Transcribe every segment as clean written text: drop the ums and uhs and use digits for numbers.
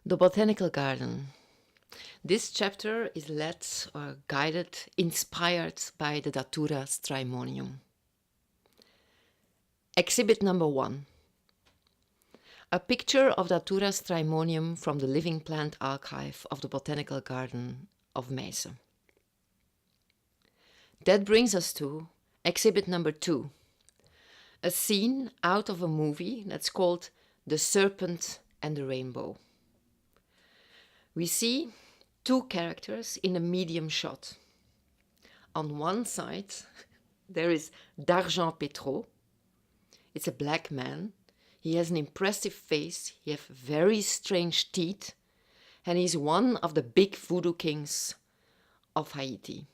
The Botanical Garden. This chapter is led or guided, inspired by the Datura Strimonium. Exhibit number 1. A picture of Datura Strimonium from the Living Plant Archive of the Botanical Garden of Meissen. That brings us to exhibit number 2. A scene out of a movie that's called The Serpent and the Rainbow. We see two characters in a medium shot. On one side, there is d'Argent Petro. It's a black man. He has an impressive face. He has very strange teeth. And he's one of the big voodoo kings of Haiti.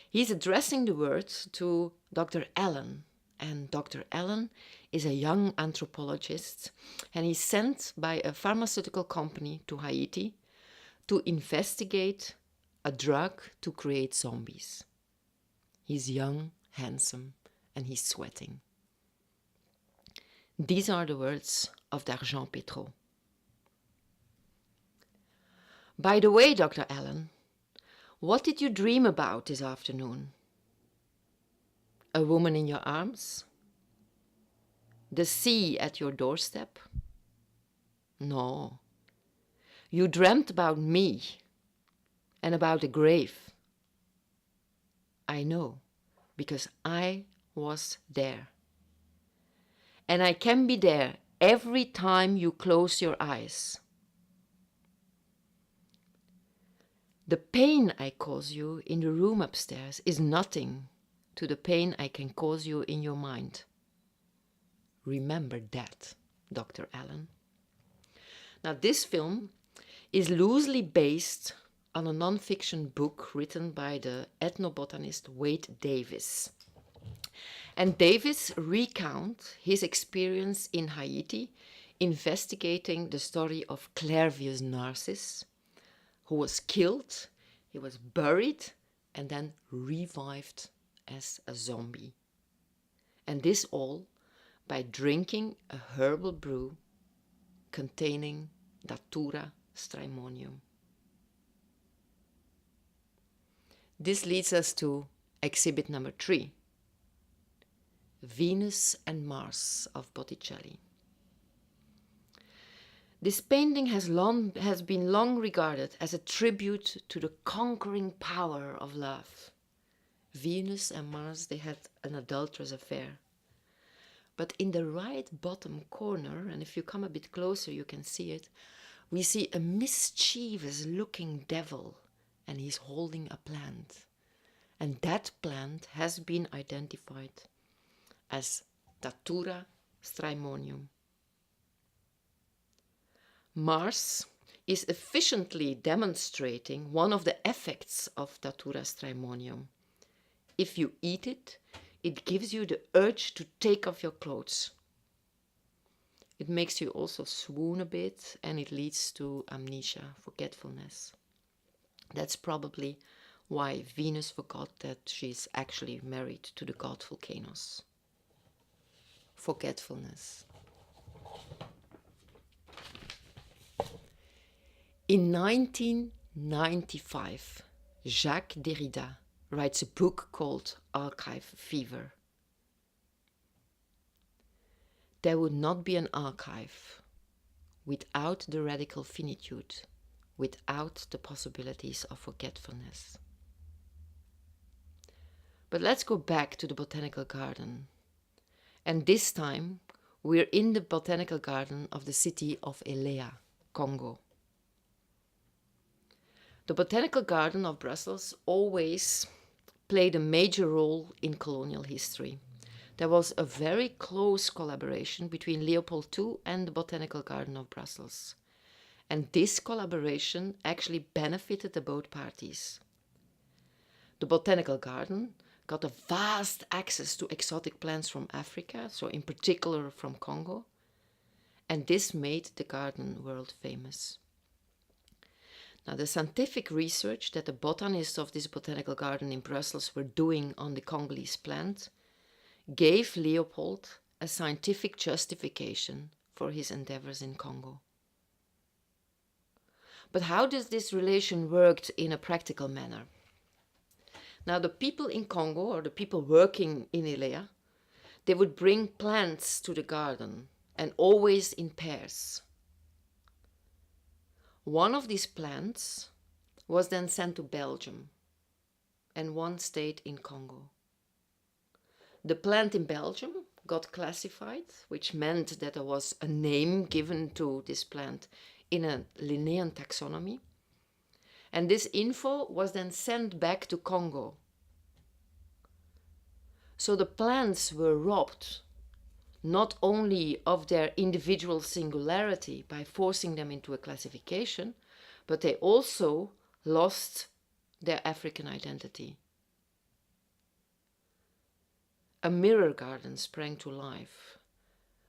He's addressing the words to Dr. Allen. And Dr. Allen is a young anthropologist. And he's sent by a pharmaceutical company to Haiti to investigate a drug to create zombies. He's young, handsome, and he's sweating. These are the words of d'Argent Petro. By the way, Dr. Allen, what did you dream about this afternoon? A woman in your arms? The sea at your doorstep? No. You dreamt about me and about the grave. I know, because I was there. And I can be there every time you close your eyes. The pain I cause you in the room upstairs is nothing to the pain I can cause you in your mind. Remember that, Dr. Allen. Now, this film is loosely based on a non-fiction book written by the ethnobotanist Wade Davis. And Davis recounts his experience in Haiti investigating the story of Clairvius Narcisse, who was killed, he was buried, and then revived as a zombie. And this all by drinking a herbal brew containing Datura Strimonium. This leads us to exhibit number 3. Venus and Mars of Botticelli. This painting has been long regarded as a tribute to the conquering power of love. Venus and Mars, they had an adulterous affair. But in the right bottom corner, and if you come a bit closer you can see it, we see a mischievous looking devil, and he's holding a plant. And that plant has been identified as Datura Strimonium. Mars is efficiently demonstrating one of the effects of Datura Strimonium. If you eat it, it gives you the urge to take off your clothes. It makes you also swoon a bit, and it leads to amnesia, forgetfulness. That's probably why Venus forgot that she's actually married to the god Vulcanus. Forgetfulness. In 1995, Jacques Derrida writes a book called Archive Fever. There would not be an archive without the radical finitude, without the possibilities of forgetfulness. But let's go back to the Botanical Garden. And this time, we're in the Botanical Garden of the city of Elea, Congo. The Botanical Garden of Brussels always played a major role in colonial history. There was a very close collaboration between Leopold II and the Botanical Garden of Brussels. And this collaboration actually benefited the both parties. The Botanical Garden got a vast access to exotic plants from Africa, so in particular from Congo, and this made the garden world famous. Now, the scientific research that the botanists of this botanical garden in Brussels were doing on the Congolese plant gave Leopold a scientific justification for his endeavors in Congo. But how does this relation work in a practical manner? Now, the people in Congo, or the people working in Ilea, they would bring plants to the garden, and always in pairs. One of these plants was then sent to Belgium, and one stayed in Congo. The plant in Belgium got classified, which meant that there was a name given to this plant in a Linnaean taxonomy. And this info was then sent back to Congo. So the plants were robbed not only of their individual singularity by forcing them into a classification, but they also lost their African identity. A mirror garden sprang to life,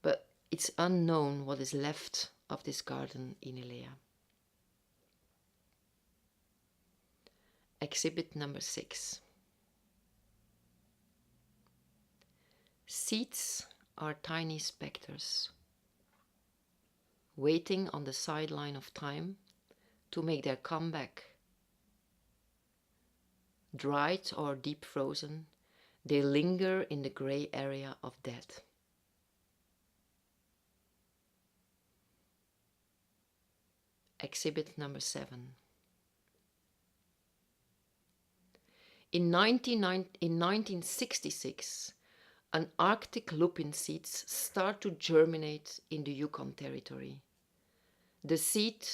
but it's unknown what is left of this garden in Ilea. Exhibit number 6. Seeds are tiny specters, waiting on the sideline of time to make their comeback. Dried or deep frozen, they linger in the grey area of death. Exhibit number 7. In 1966, an Arctic lupin seeds start to germinate in the Yukon Territory. The seed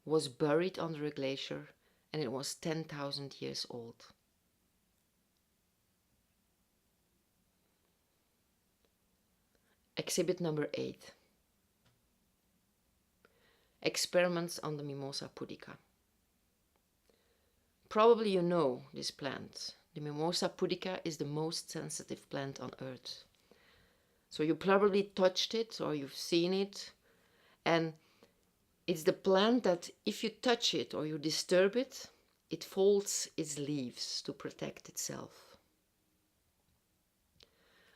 was buried under a glacier, and it was 10,000 years old. Exhibit number 8. Experiments on the Mimosa pudica. Probably you know this plant. The Mimosa pudica is the most sensitive plant on earth. So you probably touched it or you've seen it. And it's the plant that if you touch it or you disturb it, it folds its leaves to protect itself.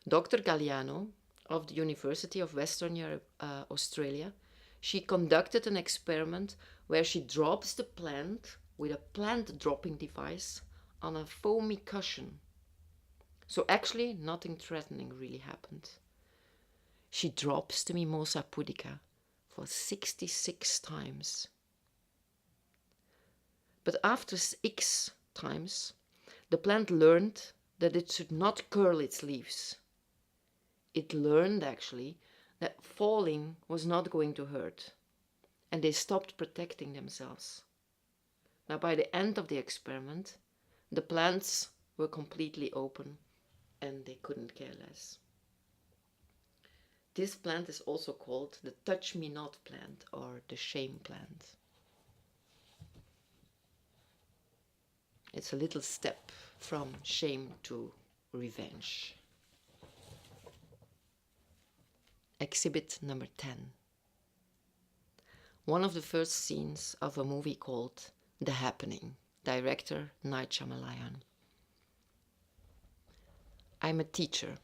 Dr. Galliano of the University of Western Europe, Australia, she conducted an experiment where she drops the plant with a plant dropping device on a foamy cushion. So actually nothing threatening really happened. She drops the Mimosa pudica for 66 times. But after 6 times, the plant learned that it should not curl its leaves. It learned actually that falling was not going to hurt, and they stopped protecting themselves. Now, by the end of the experiment, the plants were completely open and they couldn't care less. This plant is also called the touch me not plant or the shame plant. It's a little step from shame to revenge. Exhibit number 10. One of the first scenes of a movie called The Happening, director Night Shyamalan. I'm a teacher.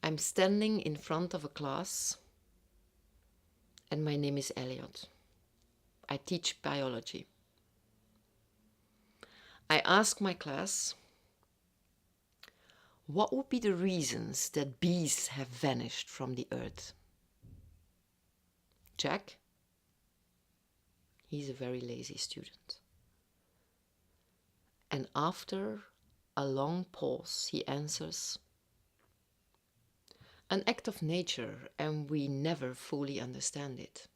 I'm standing in front of a class and my name is Elliot. I teach biology. I ask my class, what would be the reasons that bees have vanished from the earth? Jack? He's a very lazy student. And after a long pause, he answers, an act of nature, and we never fully understand it.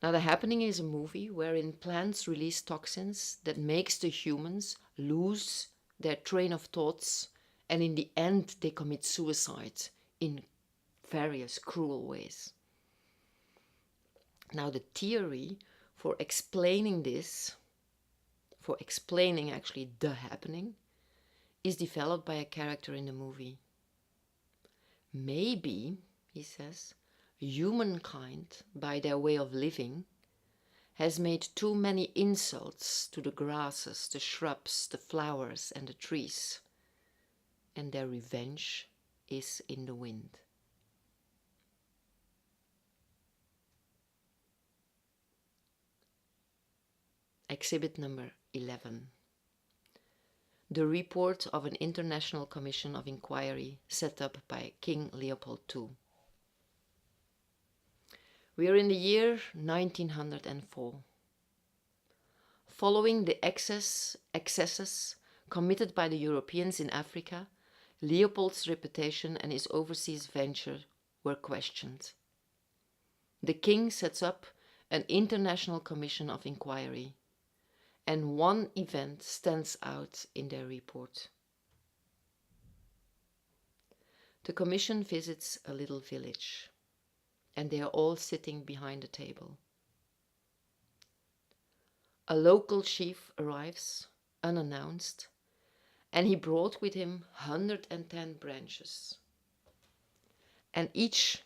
Now, The Happening is a movie wherein plants release toxins that makes the humans lose their train of thoughts, and in the end they commit suicide in various cruel ways. Now, the theory for explaining this, for explaining actually The Happening, is developed by a character in the movie. Maybe, he says, humankind, by their way of living, has made too many insults to the grasses, the shrubs, the flowers and the trees, and their revenge is in the wind. Exhibit number 11. The report of an international commission of inquiry set up by King Leopold II. We are in the year 1904. Following the excesses committed by the Europeans in Africa, Leopold's reputation and his overseas venture were questioned. The king sets up an international commission of inquiry, and one event stands out in their report. The commission visits a little village, and they are all sitting behind a table. A local chief arrives, unannounced, and he brought with him 110 branches. And each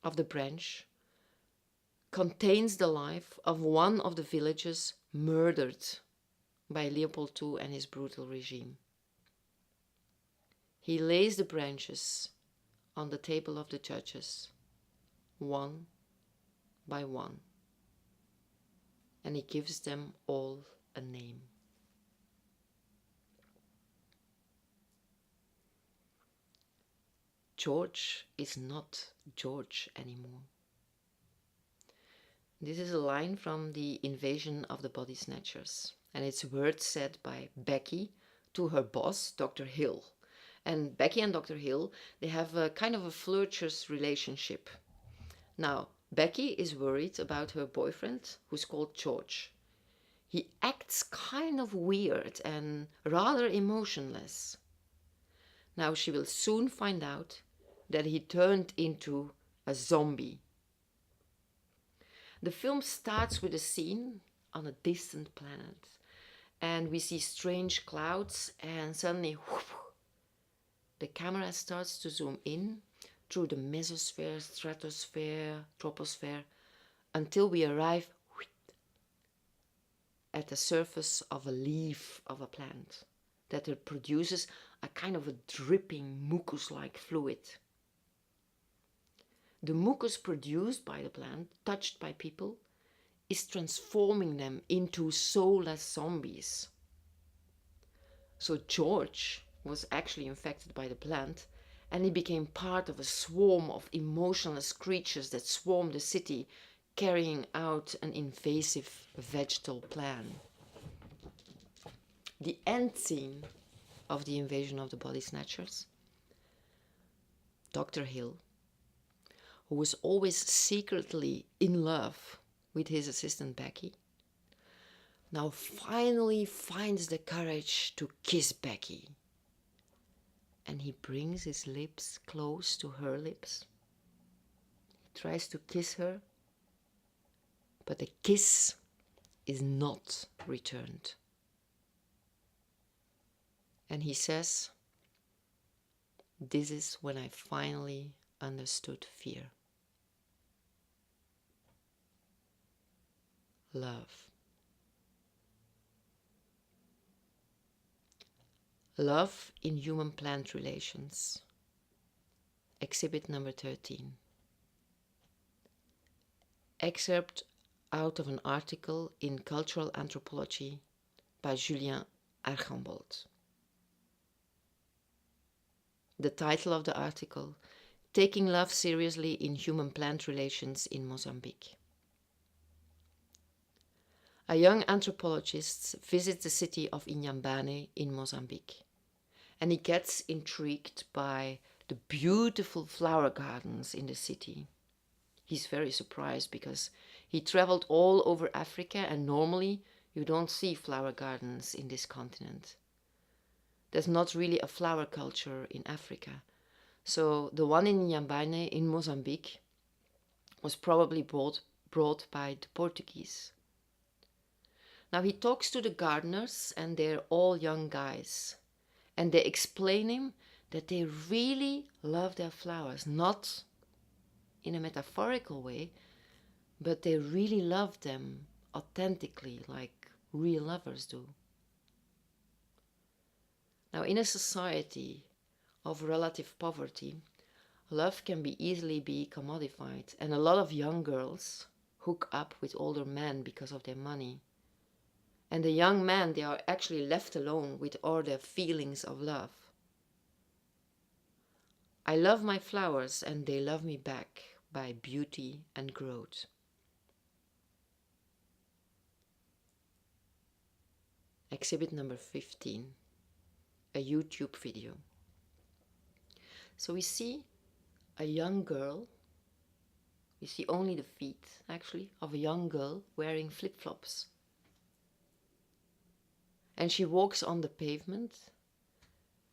of the branch contains the life of one of the villagers murdered by Leopold II and his brutal regime. He lays the branches on the table of the judges, one by one, and he gives them all a name. George is not George anymore. This is a line from The Invasion of the Body Snatchers, and it's words said by Becky to her boss, Dr. Hill. And Becky and Dr. Hill, they have a kind of a flirtatious relationship. Now, Becky is worried about her boyfriend, who's called George. He acts kind of weird and rather emotionless. Now she will soon find out that he turned into a zombie. The film starts with a scene on a distant planet, and we see strange clouds, and suddenly whoop, the camera starts to zoom in through the mesosphere, stratosphere, troposphere, until we arrive at the surface of a leaf of a plant that it produces a kind of a dripping mucus-like fluid. The mucus produced by the plant, touched by people, is transforming them into soulless zombies. So George was actually infected by the plant, and he became part of a swarm of emotionless creatures that swarmed the city, carrying out an invasive vegetal plan. The end scene of The Invasion of the Body Snatchers, Dr. Hill, who was always secretly in love with his assistant Becky, now finally finds the courage to kiss Becky. And he brings his lips close to her lips. He tries to kiss her, but the kiss is not returned. And he says, "This is when I finally understood fear." Love. Love in human-plant relations. Exhibit number 13. Excerpt out of an article in Cultural Anthropology by Julien Archambault. The title of the article, Taking Love Seriously in Human-Plant Relations in Mozambique. A young anthropologist visits the city of Inhambane in Mozambique, and he gets intrigued by the beautiful flower gardens in the city. He's very surprised because he traveled all over Africa, and normally you don't see flower gardens in this continent. There's not really a flower culture in Africa. So the one in Inhambane in Mozambique was probably brought by the Portuguese. Now he talks to the gardeners, and they're all young guys. And they explain him that they really love their flowers, not in a metaphorical way, but they really love them authentically, like real lovers do. Now, in a society of relative poverty, love can easily be commodified, and a lot of young girls hook up with older men because of their money. And the young men, they are actually left alone with all their feelings of love. I love my flowers and they love me back by beauty and growth. Exhibit number 15, a YouTube video. So we see a young girl, we see only the feet actually, of a young girl wearing flip-flops. And she walks on the pavement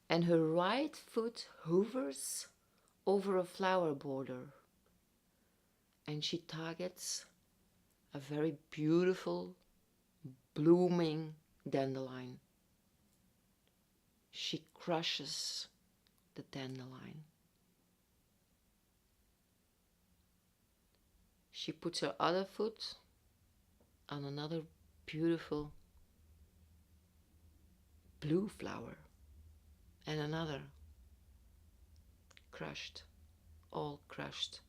and her right foot hovers over a flower border and she targets a very beautiful, blooming dandelion. She crushes the dandelion. She puts her other foot on another beautiful blue flower and another, crushed, all crushed.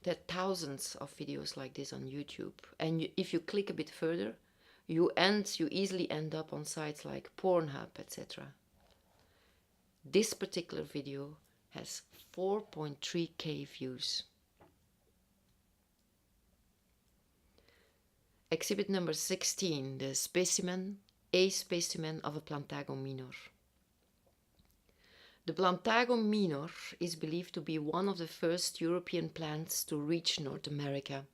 There are thousands of videos like this on YouTube, and if you click a bit further, you easily end up on sites like Pornhub, etc. This particular video has 4.3K views. Exhibit number 16, a specimen of a Plantago minor. The Plantago minor is believed to be one of the first European plants to reach North America.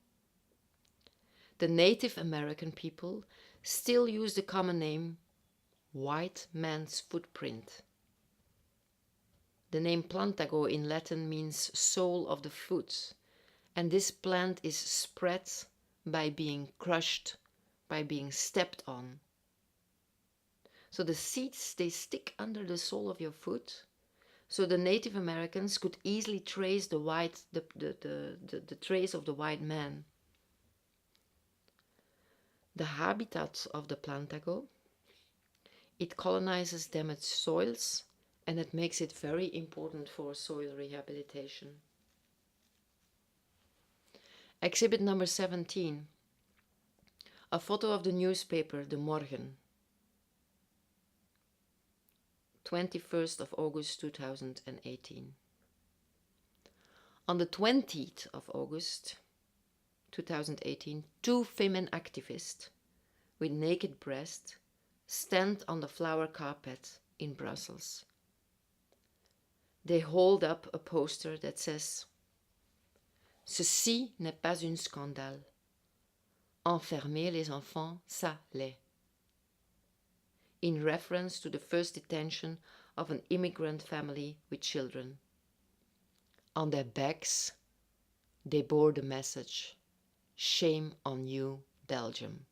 The Native American people still use the common name white man's footprint. The name Plantago in Latin means sole of the foot, and this plant is spread by being crushed, by being stepped on. So the seeds, they stick under the sole of your foot, so the Native Americans could easily trace the trace of the white man. The habitat of the Plantago, it colonizes damaged soils and it makes it very important for soil rehabilitation. Exhibit number 17, a photo of the newspaper De Morgen, 21st of August 2018. On the 20th of August 2018, two female activists with naked breasts stand on the flower carpet in Brussels. They hold up a poster that says, "Ceci n'est pas un scandale. Enfermer les enfants, ça l'est." In reference to the first detention of an immigrant family with children. On their backs, they bore the message, "Shame on you, Belgium."